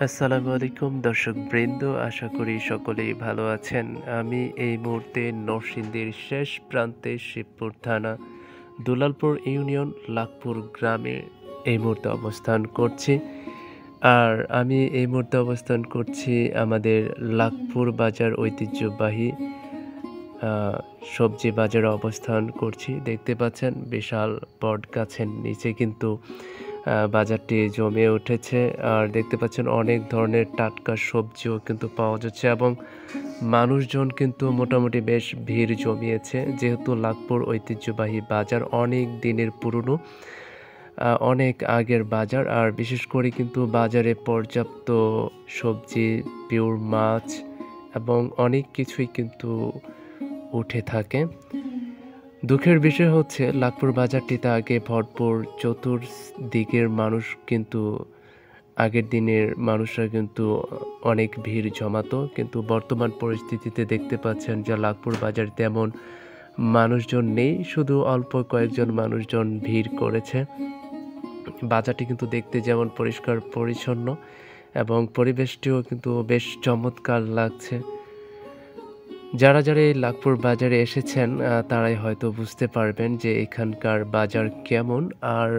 আসসালামু আলাইকুম দর্শকবৃন্দ, আশা করি সকলেই ভালো আছেন। আমি এই মুহূর্তে নরসিংদীর শেষ প্রান্তে শিবপুর থানা দুলালপুর ইউনিয়ন লাখপুর গ্রামে এই মুহূর্তে অবস্থান করছি। আর আমি এই মুহূর্তে অবস্থান করছি আমাদের লাখপুর বাজার ঐতিহ্যবাহী সবজি বাজারে অবস্থান করছি। দেখতে পাচ্ছেন বিশাল বট গাছের নিচে কিন্তু বাজারটি জমে উঠেছে। আর দেখতে পাচ্ছেন অনেক ধরনের টাটকা সবজিও কিন্তু পাওয়া যাচ্ছে এবং মানুষজন কিন্তু মোটামুটি বেশ ভিড় জমিয়েছে, যেহেতু লাখপুর ঐতিহ্যবাহী বাজার অনেক দিনের পুরনো, অনেক আগের বাজার। আর বিশেষ করে কিন্তু বাজারে পর্যাপ্ত সবজি, পিওর মাছ এবং অনেক কিছুই কিন্তু উঠে থাকে। দুঃখের বিষয় হচ্ছে লাখপুর বাজারটিতে আগে ভরপুর, চতুর্দিকের মানুষ কিন্তু আগের দিনের মানুষরা কিন্তু অনেক ভিড় জমাতো, কিন্তু বর্তমান পরিস্থিতিতে দেখতে পাচ্ছেন যে লাখপুর বাজারে তেমন মানুষজন নেই, শুধু অল্প কয়েকজন মানুষজন ভিড় করেছে। বাজারটি কিন্তু দেখতে যেমন পরিষ্কার পরিচ্ছন্ন এবং পরিবেশটিও কিন্তু বেশ চমৎকার লাগছে। যারা এই লাখপুর বাজারে এসেছেন তারাই হয়তো বুঝতে পারবেন যে এখানকার বাজার কেমন। আর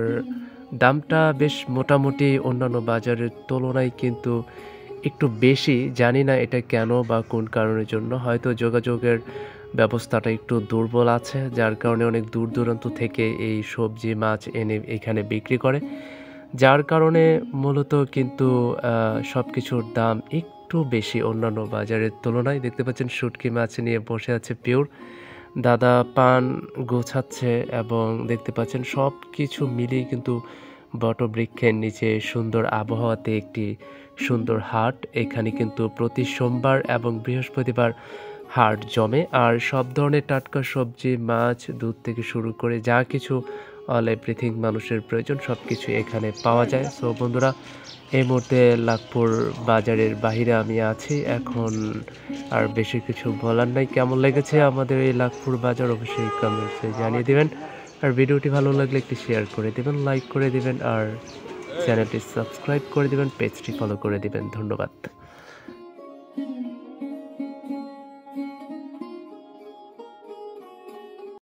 দামটা বেশ মোটামুটি অন্যান্য বাজারের তুলনায় কিন্তু একটু বেশি। জানি না এটা কেন বা কোন কারণের জন্য, হয়তো যোগাযোগের ব্যবস্থাটা একটু দুর্বল আছে, যার কারণে অনেক দূর দূরান্ত থেকে এই সবজি মাছ এনে এখানে বিক্রি করে, যার কারণে মূলত কিন্তু সব কিছুর দাম একটু বেশি অন্যান্য বাজারের তুলনায়। দেখতে পাচ্ছেন শুটকি মাছ নিয়ে বসে আছে পিওর দাদা, পান গোছাচ্ছে এবং দেখতে পাচ্ছেন সব কিছু মিলিয়ে কিন্তু বটবৃক্ষের নিচে সুন্দর আবহাওয়াতে একটি সুন্দর হাট। এখানে কিন্তু প্রতি সোমবার এবং বৃহস্পতিবার হাট জমে। আর সব ধরনের টাটকা সবজি, মাছ, দুধ থেকে শুরু করে যা কিছু অল এভরিথিং মানুষের প্রয়োজন সব কিছু এখানে পাওয়া যায়। সো বন্ধুরা, এই মুহূর্তে লাখপুর বাজারের বাহিরে আমি আছি এখন, আর বেশি কিছু বলার নাই। কেমন লেগেছে আমাদের এই লাখপুর বাজার অবশ্যই কমেন্টসে জানিয়ে দেবেন। আর ভিডিওটি ভালো লাগলে একটি শেয়ার করে দেবেন, লাইক করে দেবেন, আর চ্যানেলটি সাবস্ক্রাইব করে দেবেন, পেজটি ফলো করে দেবেন। ধন্যবাদ।